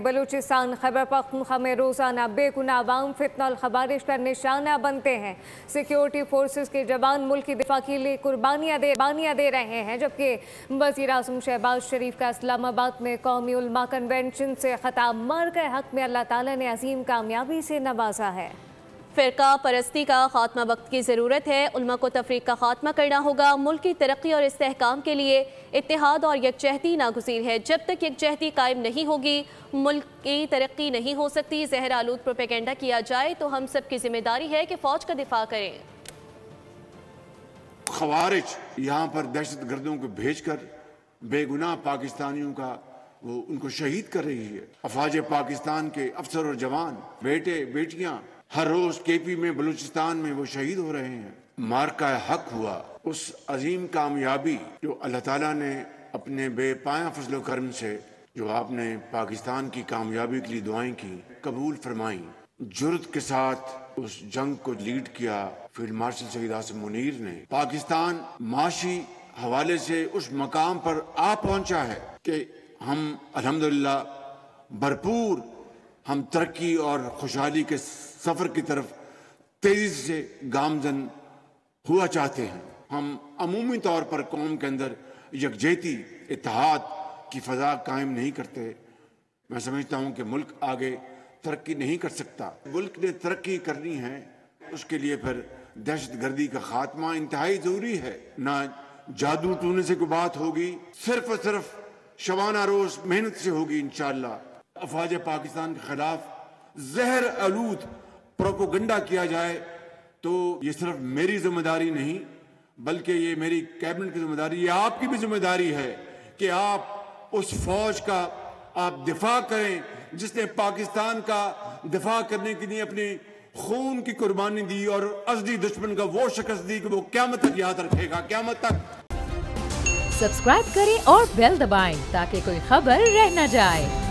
بلوچستان خیبر پختونخوا میں روزانہ بے گناہ عوام فتنہ الخبارش کا نشانہ بنتے ہیں۔ سیکیورٹی فورسز کے جوان ملک کی دفاع کے لیے قربانیاں دے رہے ہیں، جبکہ وزیر اعظم شہباز شریف کا اسلام آباد میں قومی علماء کنونشن سے خطاب مرگ کے حق میں اللہ تعالیٰ نے عظیم کامیابی سے نوازا ہے۔ فرقہ پرستی کا خاتمہ وقت کی ضرورت ہے، علماء کو تفریق کا خاتمہ کرنا ہوگا، ملک کی ترقی اور استحکام کے لیے اتحاد اور یکجہتی ناگزیر ہے۔ جب تک یکجہتی قائم نہیں ہوگی ملک کی ترقی نہیں ہو سکتی۔ زہر آلود پروپیگنڈا کیا جائے تو ہم سب کی ذمہ داری ہے کہ فوج کا دفاع کریں۔ خوارج یہاں پر دہشت گردوں کو بھیج کر بے گناہ پاکستانیوں کا وہ ان کو شہید کر رہی ہے۔ افواج پاکستان کے افسر اور جوان بیٹے بیٹیاں ہر روز کے پی میں بلوچستان میں وہ شہید ہو رہے ہیں۔ مارکہ حق ہوا، اس عظیم کامیابی جو اللہ تعالیٰ نے اپنے بے پایاں فضل و کرم سے جو آپ نے پاکستان کی کامیابی کے لیے دعائیں کی قبول فرمائیں۔ جرت کے ساتھ اس جنگ کو لیڈ کیا فیلڈ مارشل شہید عاصم منیر نے۔ پاکستان معاشی حوالے سے اس مقام پر آ پہنچا ہے کہ ہم الحمدللہ بھرپور ہم ترقی اور خوشحالی کے سفر کی طرف تیزی سے گامزن ہوا چاہتے ہیں۔ ہم عمومی طور پر قوم کے اندر یکجہتی اتحاد کی فضا قائم نہیں کرتے۔ میں سمجھتا ہوں کہ ملک آگے ترقی نہیں کر سکتا۔ ملک نے ترقی کرنی ہے، اس کے لیے پھر دہشت گردی کا خاتمہ انتہائی ضروری ہے۔ نہ جادو ٹونے سے کوئی بات ہوگی، صرف اور صرف شبانہ روز محنت سے ہوگی انشاءاللہ۔ افواج پاکستان کے خلاف زہر آلود پروپیگنڈا کیا جائے تو یہ صرف میری ذمہ داری نہیں بلکہ یہ میری کیبنٹ کی ذمہ داری، یہ آپ کی بھی ذمہ داری ہے کہ آپ اس فوج کا آپ دفاع کریں جس نے پاکستان کا دفاع کرنے کے لیے اپنی خون کی قربانی دی اور ازلی دشمن کا وہ شکست دی کہ وہ قیامت تک یاد رکھے گا، قیامت تک۔ سبسکرائب کریں اور بیل دبائیں تاکہ کوئی خبر رہ نہ جائے۔